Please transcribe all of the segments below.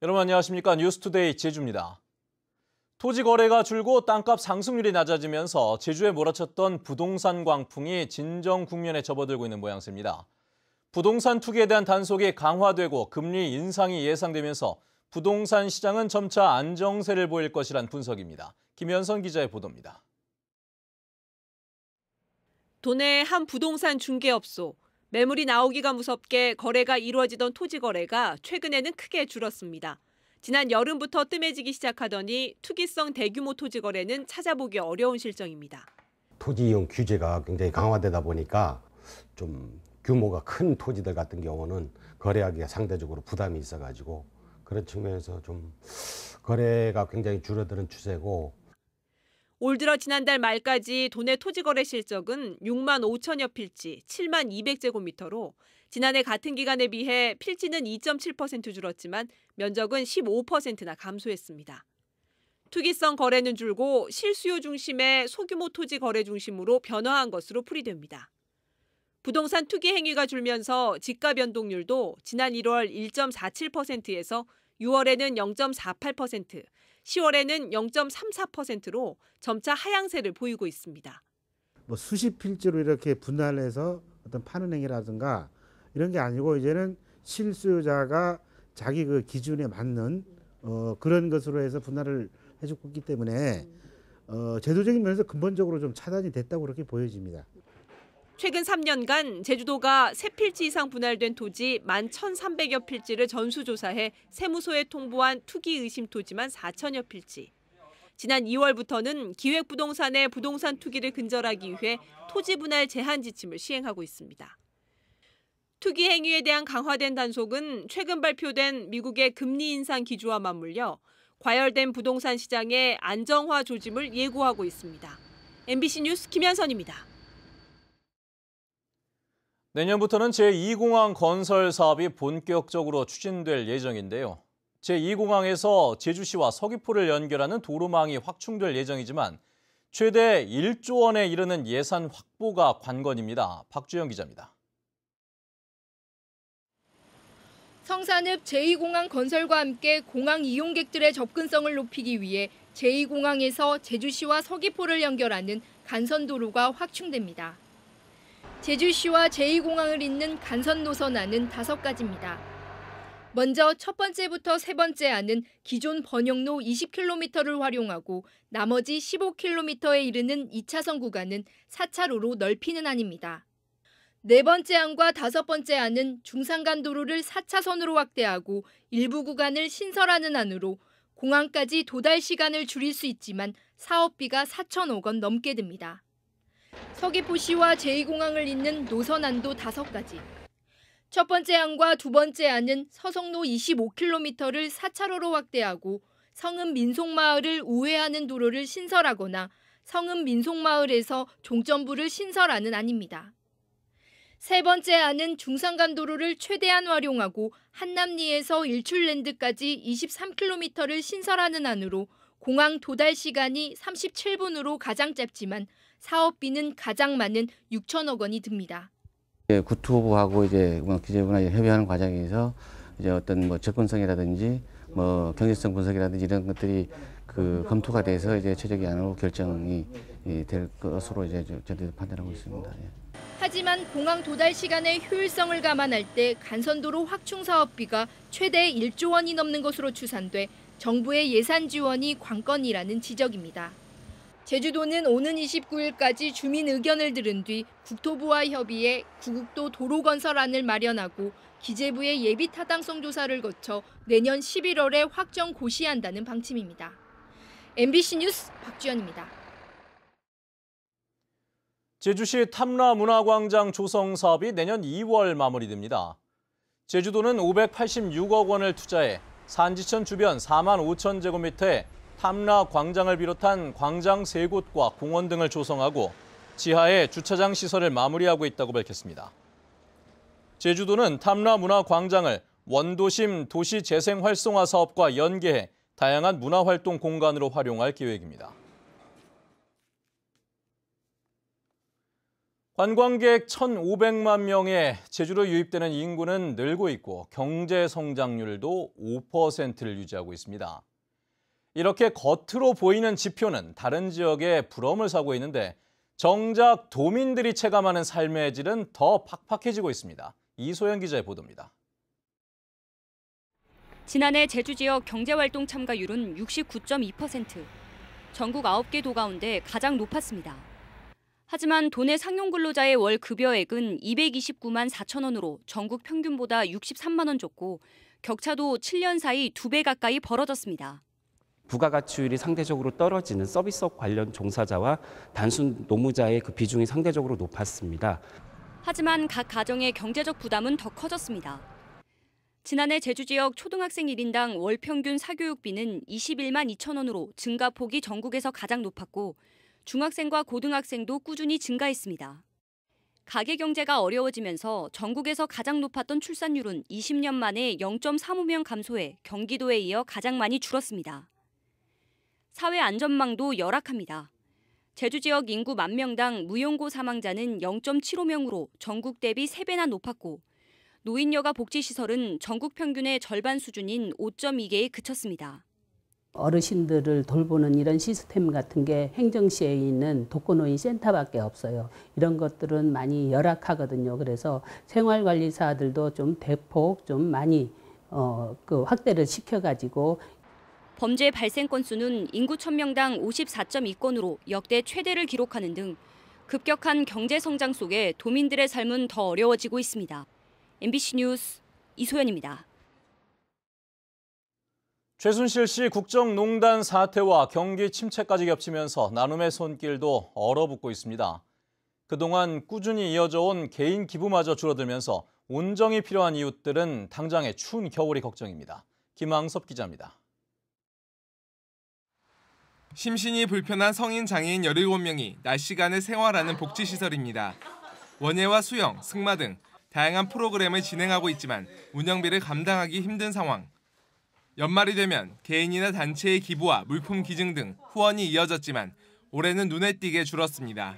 여러분 안녕하십니까? 뉴스투데이 제주입니다. 토지 거래가 줄고 땅값 상승률이 낮아지면서 제주에 몰아쳤던 부동산 광풍이 진정 국면에 접어들고 있는 모양새입니다. 부동산 투기에 대한 단속이 강화되고 금리 인상이 예상되면서 부동산 시장은 점차 안정세를 보일 것이란 분석입니다. 김현선 기자의 보도입니다. 도내 한 부동산 중개업소. 매물이 나오기가 무섭게 거래가 이루어지던 토지 거래가 최근에는 크게 줄었습니다. 지난 여름부터 뜸해지기 시작하더니 투기성 대규모 토지 거래는 찾아보기 어려운 실정입니다. 토지 이용 규제가 굉장히 강화되다 보니까 좀 규모가 큰 토지들 같은 경우는 거래하기가 상대적으로 부담이 있어가지고 그런 측면에서 좀 거래가 굉장히 줄어드는 추세고. 올 들어 지난달 말까지 도내 토지 거래 실적은 6만 5천여 필지, 7만 200제곱미터로 지난해 같은 기간에 비해 필지는 2.7% 줄었지만 면적은 15%나 감소했습니다. 투기성 거래는 줄고 실수요 중심의 소규모 토지 거래 중심으로 변화한 것으로 풀이됩니다. 부동산 투기 행위가 줄면서 지가 변동률도 지난 1월 1.47%에서 6월에는 0.48%, 10월에는 0.34%로 점차 하향세를 보이고 있습니다. 수십 필지로 이렇게 분할해서 어떤 파는 행위라든가 이런 게 아니고 이제는 실수요자가 자기 그 기준에 맞는 그런 것으로 해서 분할을 해주고 있기 때문에 제도적인 면에서 근본적으로 좀 차단이 됐다고 그렇게 보여집니다. 최근 3년간 제주도가 3필지 이상 분할된 토지 11,300여 필지를 전수조사해 세무서에 통보한 투기 의심 토지만 4천여 필지. 지난 2월부터는 기획부동산의 부동산 투기를 근절하기 위해 토지 분할 제한 지침을 시행하고 있습니다. 투기 행위에 대한 강화된 단속은 최근 발표된 미국의 금리 인상 기조와 맞물려 과열된 부동산 시장의 안정화 조짐을 예고하고 있습니다. MBC 뉴스 김현선입니다. 내년부터는 제2공항 건설 사업이 본격적으로 추진될 예정인데요. 제2공항에서 제주시와 서귀포를 연결하는 도로망이 확충될 예정이지만 최대 1조 원에 이르는 예산 확보가 관건입니다. 박주영 기자입니다. 성산읍 제2공항 건설과 함께 공항 이용객들의 접근성을 높이기 위해 제2공항에서 제주시와 서귀포를 연결하는 간선도로가 확충됩니다. 제주시와 제2공항을 잇는 간선 노선안은 5가지입니다. 먼저 첫 번째부터 세 번째 안은 기존 번영로 20km를 활용하고 나머지 15km에 이르는 2차선 구간은 4차로로 넓히는 안입니다. 네 번째 안과 다섯 번째 안은 중산간도로를 4차선으로 확대하고 일부 구간을 신설하는 안으로 공항까지 도달 시간을 줄일 수 있지만 사업비가 4천억 원 넘게 듭니다. 서귀포시와 제2공항을 잇는 노선안도 5가지. 첫 번째 안과 두 번째 안은 서성로 25km를 4차로로 확대하고 성읍 민속마을을 우회하는 도로를 신설하거나 성읍 민속마을에서 종점부를 신설하는 안입니다. 세 번째 안은 중산간도로를 최대한 활용하고 한남리에서 일출랜드까지 23km를 신설하는 안으로 공항 도달 시간이 37분으로 가장 짧지만 사업비는 가장 많은 6천억 원이 듭니다. 구토부하고 이제 기재부나 협의하는 과정에서 이제 어떤 접근성이라든지 경제성 분석이라든지 이런 것들이 검토가 돼서 이제 최적의 안으로 결정이 될 것으로 이제 저희들이 판단하고 있습니다. 하지만 공항 도달 시간의 효율성을 감안할 때 간선도로 확충 사업비가 최대 1조 원이 넘는 것으로 추산돼 정부의 예산 지원이 관건이라는 지적입니다. 제주도는 오는 29일까지 주민 의견을 들은 뒤 국토부와 협의해 구국도 도로건설안을 마련하고 기재부의 예비 타당성 조사를 거쳐 내년 11월에 확정 고시한다는 방침입니다. MBC 뉴스 박주연입니다. 제주시 탐라문화광장 조성 사업이 내년 2월 마무리됩니다. 제주도는 586억 원을 투자해 산지천 주변 4만 5천 제곱미터의 탐라 광장을 비롯한 광장 3곳과 공원 등을 조성하고 지하에 주차장 시설을 마무리하고 있다고 밝혔습니다. 제주도는 탐라 문화광장을 원도심 도시 재생 활성화 사업과 연계해 다양한 문화활동 공간으로 활용할 계획입니다. 관광객 1,500만 명의 제주로 유입되는 인구는 늘고 있고 경제 성장률도 5%를 유지하고 있습니다. 이렇게 겉으로 보이는 지표는 다른 지역에 부러움을 사고 있는데 정작 도민들이 체감하는 삶의 질은 더 팍팍해지고 있습니다. 이소연 기자의 보도입니다. 지난해 제주 지역 경제활동 참가율은 69.2%, 전국 9개 도 가운데 가장 높았습니다. 하지만 도내 상용근로자의 월 급여액은 229만 4천 원으로 전국 평균보다 63만 원 줬고 격차도 7년 사이 2배 가까이 벌어졌습니다. 부가가치율이 상대적으로 떨어지는 서비스업 관련 종사자와 단순 노무자의 그 비중이 상대적으로 높았습니다. 하지만 각 가정의 경제적 부담은 더 커졌습니다. 지난해 제주 지역 초등학생 1인당 월 평균 사교육비는 21만 2천 원으로 증가폭이 전국에서 가장 높았고 중학생과 고등학생도 꾸준히 증가했습니다. 가계 경제가 어려워지면서 전국에서 가장 높았던 출산율은 20년 만에 0.35명 감소해 경기도에 이어 가장 많이 줄었습니다. 사회 안전망도 열악합니다. 제주 지역 인구 10,000명당 무용고 사망자는 0.75명으로 전국 대비 3배나 높았고 노인여가 복지시설은 전국 평균의 절반 수준인 5.2개에 그쳤습니다. 어르신들을 돌보는 이런 시스템 같은 게 행정시에 있는 독거노인 센터밖에 없어요. 이런 것들은 많이 열악하거든요. 그래서 생활관리사들도 좀 대폭 좀 많이 확대를 시켜가지고 범죄 발생 건수는 인구 1,000명당 54.2건으로 역대 최대를 기록하는 등 급격한 경제 성장 속에 도민들의 삶은 더 어려워지고 있습니다. MBC 뉴스 이소연입니다. 최순실 씨 국정농단 사태와 경기 침체까지 겹치면서 나눔의 손길도 얼어붙고 있습니다. 그동안 꾸준히 이어져온 개인 기부마저 줄어들면서 온정이 필요한 이웃들은 당장의 추운 겨울이 걱정입니다. 김항섭 기자입니다. 심신이 불편한 성인 장애인 17명이 낮 시간에 생활하는 복지시설입니다. 원예와 수영, 승마 등 다양한 프로그램을 진행하고 있지만 운영비를 감당하기 힘든 상황. 연말이 되면 개인이나 단체의 기부와 물품 기증 등 후원이 이어졌지만 올해는 눈에 띄게 줄었습니다.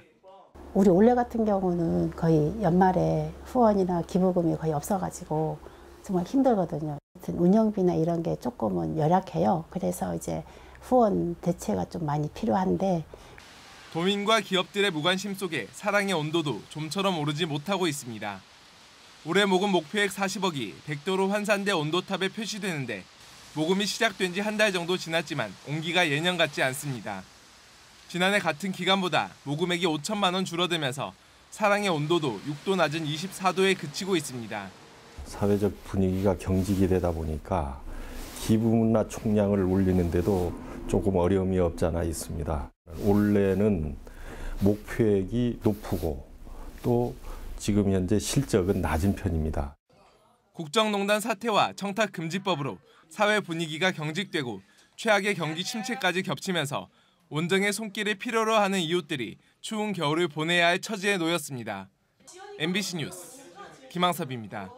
우리 올해 같은 경우는 거의 연말에 후원이나 기부금이 거의 없어가지고 정말 힘들거든요. 운영비나 이런 게 조금은 열악해요. 그래서 이제 후원 대체가 좀 많이 필요한데 도민과 기업들의 무관심 속에 사랑의 온도도 좀처럼 오르지 못하고 있습니다. 올해 모금 목표액 40억이 백도로 환산돼 온도탑에 표시되는데 모금이 시작된 지 한 달 정도 지났지만 온기가 예년 같지 않습니다. 지난해 같은 기간보다 모금액이 5천만 원 줄어들면서 사랑의 온도도 6도 낮은 24도에 그치고 있습니다. 사회적 분위기가 경직이 되다 보니까 기부나 총량을 올리는데도 조금 어려움이 없지 않아 있습니다. 올해는 목표액이 높고 또 지금 현재 실적은 낮은 편입니다. 국정농단 사태와 청탁금지법으로 사회 분위기가 경직되고 최악의 경기 침체까지 겹치면서 온정의 손길을 필요로 하는 이웃들이 추운 겨울을 보내야 할 처지에 놓였습니다. MBC 뉴스 김항섭입니다.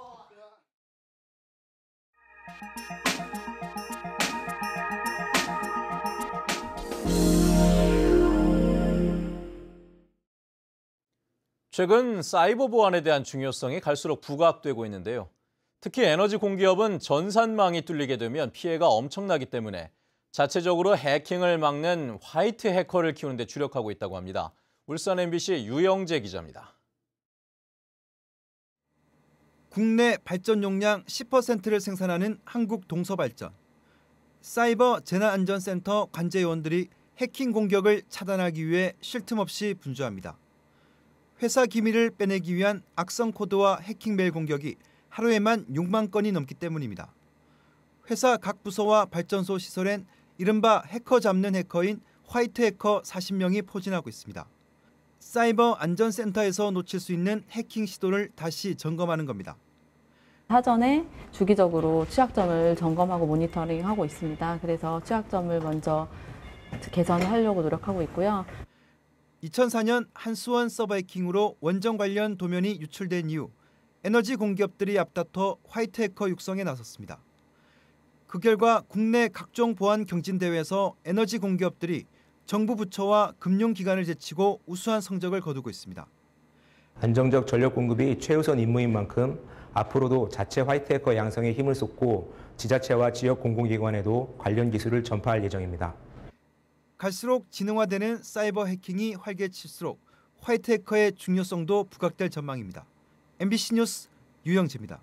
최근 사이버 보안에 대한 중요성이 갈수록 부각되고 있는데요. 특히 에너지 공기업은 전산망이 뚫리게 되면 피해가 엄청나기 때문에 자체적으로 해킹을 막는 화이트 해커를 키우는 데 주력하고 있다고 합니다. 울산 MBC 유영재 기자입니다. 국내 발전 용량 10%를 생산하는 한국동서발전. 사이버 재난안전센터 관제요원들이 해킹 공격을 차단하기 위해 쉴 틈 없이 분주합니다. 회사 기밀을 빼내기 위한 악성 코드와 해킹 메일 공격이 하루에만 6만 건이 넘기 때문입니다. 회사 각 부서와 발전소 시설엔 이른바 해커 잡는 해커인 화이트 해커 40명이 포진하고 있습니다. 사이버 안전센터에서 놓칠 수 있는 해킹 시도를 다시 점검하는 겁니다. 사전에 주기적으로 취약점을 점검하고 모니터링하고 있습니다. 그래서 취약점을 먼저 개선을 하려고 노력하고 있고요. 2004년 한수원 서버 해킹으로 원전 관련 도면이 유출된 이후 에너지 공기업들이 앞다퉈 화이트 해커 육성에 나섰습니다. 그 결과 국내 각종 보안 경진 대회에서 에너지 공기업들이 정부 부처와 금융기관을 제치고 우수한 성적을 거두고 있습니다. 안정적 전력 공급이 최우선 임무인 만큼 앞으로도 자체 화이트 해커 양성에 힘을 쏟고 지자체와 지역 공공기관에도 관련 기술을 전파할 예정입니다. 갈수록 지능화되는 사이버 해킹이 활개칠수록 화이트 해커의 중요성도 부각될 전망입니다. MBC 뉴스 유영재입니다.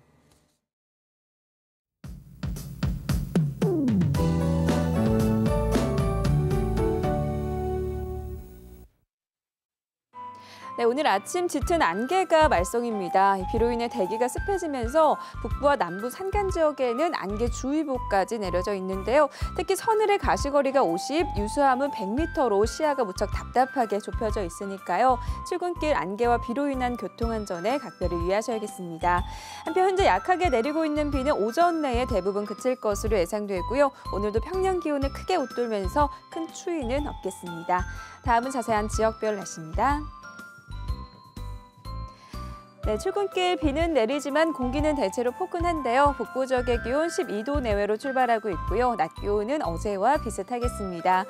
네, 오늘 아침 짙은 안개가 말썽입니다. 비로 인해 대기가 습해지면서 북부와 남부 산간 지역에는 안개주의보까지 내려져 있는데요. 특히 서늘의 가시거리가 50, 유수함은 100m로 시야가 무척 답답하게 좁혀져 있으니까요. 출근길 안개와 비로 인한 교통안전에 각별히 유의하셔야겠습니다. 한편 현재 약하게 내리고 있는 비는 오전 내에 대부분 그칠 것으로 예상되고요. 오늘도 평년 기온을 크게 웃돌면서 큰 추위는 없겠습니다. 다음은 자세한 지역별 날씨입니다. 네, 출근길 비는 내리지만 공기는 대체로 포근한데요. 북부 지역의 기온 12도 내외로 출발하고 있고요. 낮 기온은 어제와 비슷하겠습니다.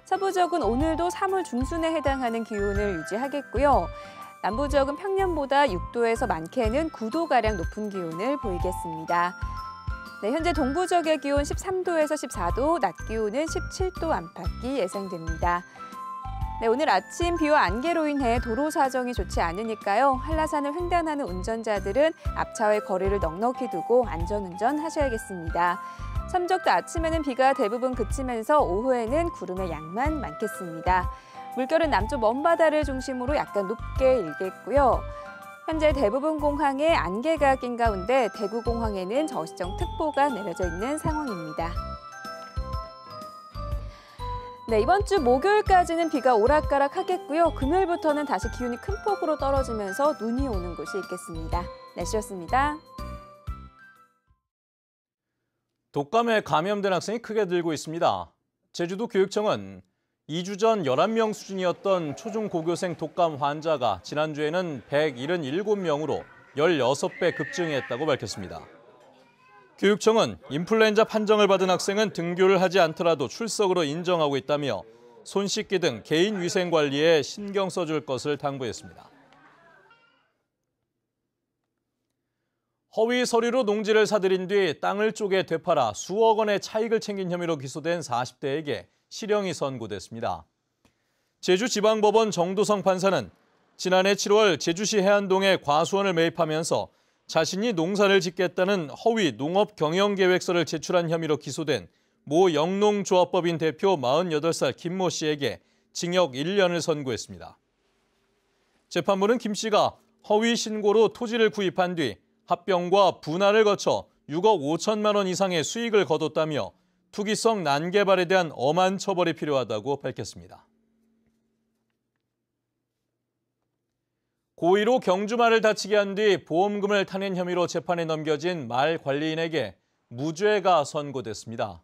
서부 지역은 오늘도 3월 중순에 해당하는 기온을 유지하겠고요. 남부 지역은 평년보다 6도에서 많게는 9도가량 높은 기온을 보이겠습니다. 네, 현재 동부 지역의 기온 13도에서 14도, 낮 기온은 17도 안팎이 예상됩니다. 네, 오늘 아침 비와 안개로 인해 도로 사정이 좋지 않으니까요. 한라산을 횡단하는 운전자들은 앞차와의 거리를 넉넉히 두고 안전운전 하셔야겠습니다. 삼척도 아침에는 비가 대부분 그치면서 오후에는 구름의 양만 많겠습니다. 물결은 남쪽 먼바다를 중심으로 약간 높게 일겠고요. 현재 대부분 공항에 안개가 낀 가운데 대구공항에는 저시정특보가 내려져 있는 상황입니다. 네, 이번 주 목요일까지는 비가 오락가락하겠고요. 금요일부터는 다시 기온이 큰 폭으로 떨어지면서 눈이 오는 곳이 있겠습니다. 날씨였습니다. 독감에 감염된 학생이 크게 늘고 있습니다. 제주도 교육청은 2주 전 11명 수준이었던 초중고교생 독감 환자가 지난주에는 177명으로 16배 급증했다고 밝혔습니다. 교육청은 인플루엔자 판정을 받은 학생은 등교를 하지 않더라도 출석으로 인정하고 있다며 손 씻기 등 개인 위생 관리에 신경 써줄 것을 당부했습니다. 허위 서류로 농지를 사들인 뒤 땅을 쪼개 되팔아 수억 원의 차익을 챙긴 혐의로 기소된 40대에게 실형이 선고됐습니다. 제주지방법원 정도성 판사는 지난해 7월 제주시 해안동에 과수원을 매입하면서 자신이 농사를 짓겠다는 허위 농업 경영계획서를 제출한 혐의로 기소된 모 영농조합법인 대표 48살 김모 씨에게 징역 1년을 선고했습니다. 재판부는 김 씨가 허위 신고로 토지를 구입한 뒤 합병과 분할을 거쳐 6억 5천만 원 이상의 수익을 거뒀다며 투기성 난개발에 대한 엄한 처벌이 필요하다고 밝혔습니다. 고의로 경주말을 다치게 한 뒤 보험금을 타낸 혐의로 재판에 넘겨진 말 관리인에게 무죄가 선고됐습니다.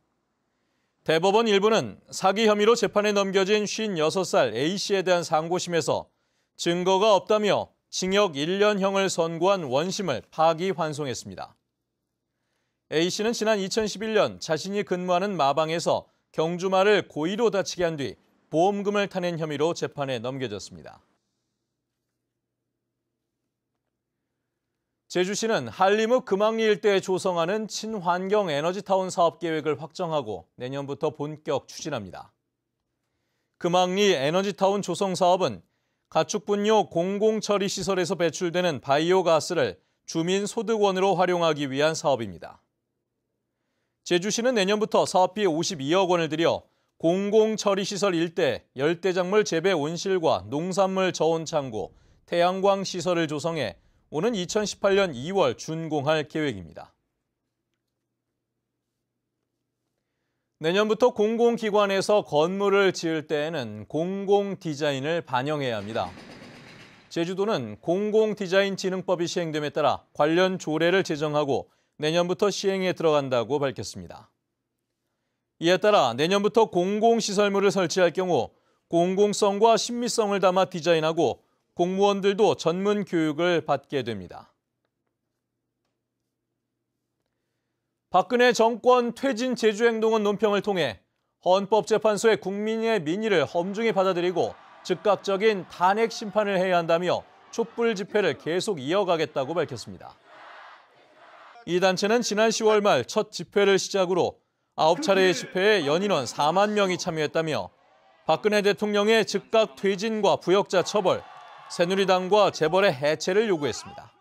대법원 1부는 사기 혐의로 재판에 넘겨진 56살 A씨에 대한 상고심에서 증거가 없다며 징역 1년형을 선고한 원심을 파기환송했습니다. A씨는 지난 2011년 자신이 근무하는 마방에서 경주말을 고의로 다치게 한 뒤 보험금을 타낸 혐의로 재판에 넘겨졌습니다. 제주시는 한림읍 금왕리 일대에 조성하는 친환경 에너지타운 사업 계획을 확정하고 내년부터 본격 추진합니다. 금왕리 에너지타운 조성 사업은 가축분뇨 공공처리 시설에서 배출되는 바이오가스를 주민 소득원으로 활용하기 위한 사업입니다. 제주시는 내년부터 사업비 52억 원을 들여 공공처리시설 일대 열대작물 재배 온실과 농산물 저온 창고, 태양광 시설을 조성해 오는 2018년 2월 준공할 계획입니다. 내년부터 공공기관에서 건물을 지을 때에는 공공디자인을 반영해야 합니다. 제주도는 공공디자인진흥법이 시행됨에 따라 관련 조례를 제정하고 내년부터 시행에 들어간다고 밝혔습니다. 이에 따라 내년부터 공공시설물을 설치할 경우 공공성과 신미성을 담아 디자인하고 공무원들도 전문 교육을 받게 됩니다. 박근혜 정권 퇴진 제주행동은 논평을 통해 헌법재판소의 국민의 민의를 엄중히 받아들이고 즉각적인 탄핵 심판을 해야 한다며 촛불 집회를 계속 이어가겠다고 밝혔습니다. 이 단체는 지난 10월 말 첫 집회를 시작으로 9차례의 집회에 연인원 4만 명이 참여했다며 박근혜 대통령의 즉각 퇴진과 부역자 처벌, 새누리당과 재벌의 해체를 요구했습니다.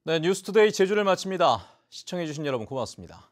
네, 뉴스투데이 제주를 마칩니다. 시청해주신 여러분 고맙습니다.